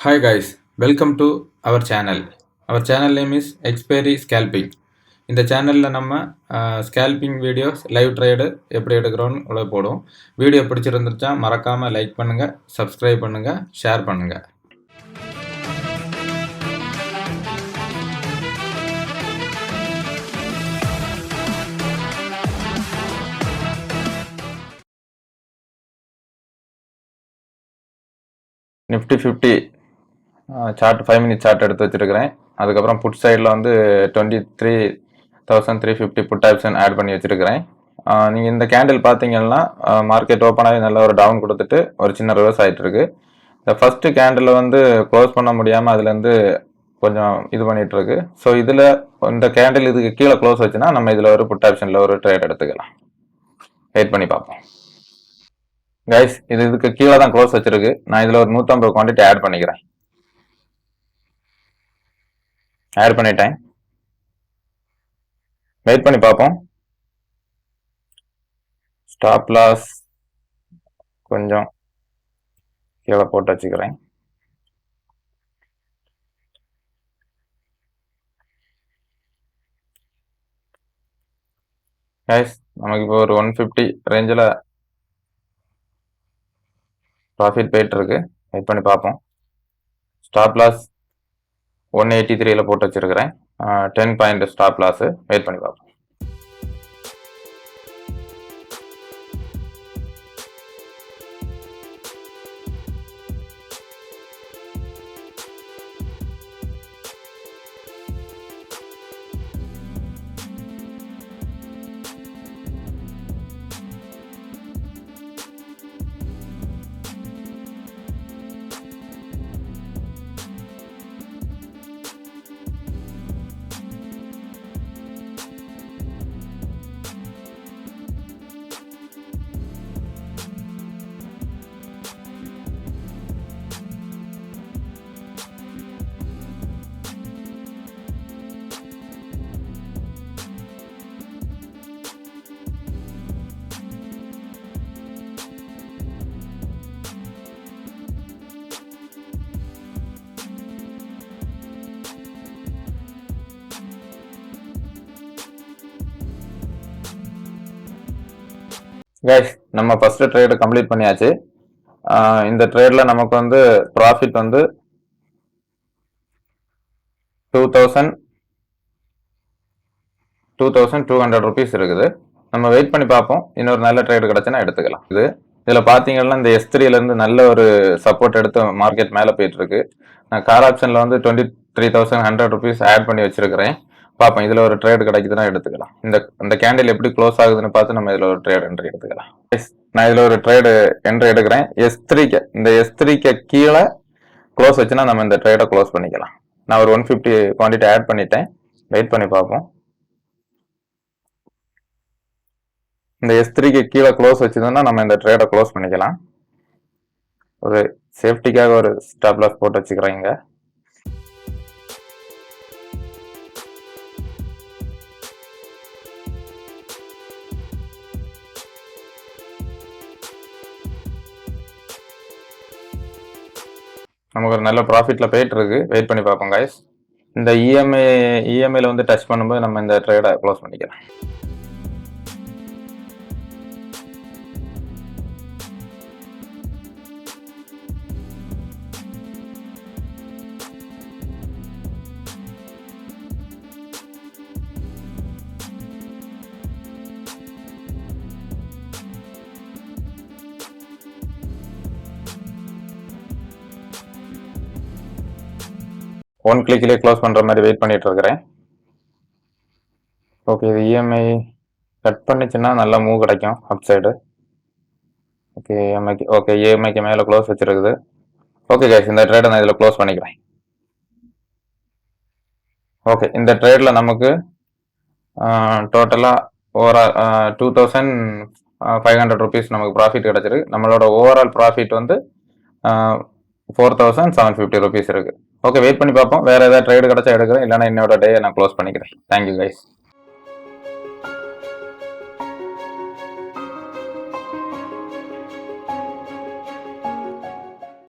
Hi guys, welcome to our channel. Our channel name is Expiry Scalping. இந்த சேனலில் நம்ம scalping videos live trade எப்படி எடுக்கிறோன்னு உள்ள போடுவோம். வீடியோ பிடிச்சிருந்துச்சா மறக்காமல் லைக் பண்ணுங்கள், சப்ஸ்கிரைப் பண்ணுங்கள், ஷேர் பண்ணுங்கள். நிஃப்டி 50 சார்ட் 5 மினிட் சார்ட் எடுத்து வச்சுருக்கிறேன். அதுக்கப்புறம் புட் சைடில் வந்து 23,350 புட் ஆப்ஷன் ஆட் பண்ணி வச்சுருக்கிறேன். நீங்கள் இந்த கேண்டில் பார்த்தீங்கன்னா மார்க்கெட் ஓப்பன் ஆகி நல்ல ஒரு டவுன் கொடுத்துட்டு ஒரு சின்ன ரிவர்ஸ் ஆகிட்டு இருக்கு. இந்த ஃபஸ்ட்டு கேண்டில் வந்து க்ளோஸ் பண்ண முடியாமல் அதுலேருந்து கொஞ்சம் இது பண்ணிட்டு இருக்கு. ஸோ இதில் இந்த கேண்டில் இதுக்கு கீழே க்ளோஸ் வச்சுன்னா நம்ம இதில் ஒரு புட் ஆப்ஷனில் ஒரு ட்ரேட் எடுத்துக்கலாம். வெயிட் பண்ணி பார்ப்போம். கைஸ், இதுக்கு கீழே தான் க்ளோஸ் வச்சிருக்கு. நான் இதில் ஒரு 150 குவான்டிட்டி ஆட் பண்ணிக்கிறேன். ஆட் பண்ணிட்டேன். வெயிட் பண்ணி பார்ப்போம். ஸ்டாப் லாஸ் கொஞ்சம் கீழே போட்டு வச்சுக்கிறேன். கைஸ், நமக்கு இப்போ ஒரு 150 ரேஞ்சில் ப்ராஃபிட் போயிட்டு இருக்கு. வெயிட் பண்ணி பார்ப்போம். ஸ்டாப் லாஸ் 183ல போட்டு வச்சிருக்கிறேன். 10 பாயிண்ட் ஸ்டாப் லாஸ். வெயிட் பண்ணி பார்ப்போம். கைஸ், நம்ம ஃபர்ஸ்ட் ட்ரேடு கம்ப்ளீட் பண்ணியாச்சு. இந்த ட்ரேட்ல நமக்கு வந்து ப்ராஃபிட் வந்து 2,200 ருபீஸ் இருக்குது. நம்ம வெயிட் பண்ணி பார்ப்போம். இன்னொரு நல்ல ட்ரேடு கிடைச்சுன்னா எடுத்துக்கலாம். இதில் பார்த்தீங்கன்னா இந்த S3லேருந்து நல்ல ஒரு சப்போர்ட் எடுத்து மார்க்கெட் மேலே போயிட்டு இருக்கு. நான் கால் ஆப்ஷனில் வந்து 23,100 ருபீஸ் ஆட் பண்ணி வச்சிருக்கிறேன். பார்ப்போம், இதில் ஒரு ட்ரேடு கிடைக்குதுன்னா எடுத்துக்கலாம். இந்த கேண்டில் எப்படி க்ளோஸ் ஆகுதுன்னு பார்த்து நம்ம இதில் ஒரு ட்ரேட் என்ட்ரி எடுத்துக்கலாம். நான் இதில் ஒரு ட்ரேடு என்ட்ரி எடுக்கிறேன். இந்த S3க்கு கீழே க்ளோஸ் வச்சுன்னா நம்ம இந்த ட்ரேடை க்ளோஸ் பண்ணிக்கலாம். நான் ஒரு 150 குவான்டிட்டி ஆட் பண்ணிட்டேன். வெயிட் பண்ணி பார்ப்போம். இந்த S3க்கு கீழே க்ளோஸ் வச்சுதுன்னா நம்ம இந்த ட்ரேடை க்ளோஸ் பண்ணிக்கலாம். ஒரு சேஃப்டிக்காக ஒரு ஸ்டாப் லாஸ் போட்டு வச்சுக்கிறேங்க. நமக்கு ஒரு நல்ல ப்ராஃபிட்ல போயிட்டு இருக்கு. வெயிட் பண்ணி பார்ப்போம் கைஸ். இந்த இஎம்ஐல வந்து டச் பண்ணும்போது நம்ம இந்த ட்ரேடை க்ளோஸ் பண்ணிக்கலாம். ஒன் கிளிக்லேயே க்ளோஸ் பண்ணுற மாதிரி வெயிட் பண்ணிட்டு இருக்கிறேன். ஓகே, இது இஎம்ஐ கட் பண்ணிச்சுன்னா நல்லா மூவ் கிடைக்கும் அப் சைடு. ஓகே இஎம்ஐக்கு மேலே க்ளோஸ் வச்சிருக்குது. ஓகே கைஸ், இந்த ட்ரேடை நான் இதில் க்ளோஸ் பண்ணிக்கிறேன். ஓகே, இந்த ட்ரேடில் நமக்கு டோட்டலாக ஓவரால் 2,500 ருபீஸ் நமக்கு ப்ராஃபிட் கிடச்சிருக்கு. நம்மளோட ஓவரால் ப்ராஃபிட் வந்து 4,750 ருபீஸ் இருக்கு. ஓகே, வெயிட் பண்ணி பார்ப்போம். வேற ஏதாவது ட்ரேடு கிடைச்சா எடுக்கிறேன், இல்லைன்னா என்னோட டே நான் க்ளோஸ் பண்ணிக்கிறேன். Thank you guys.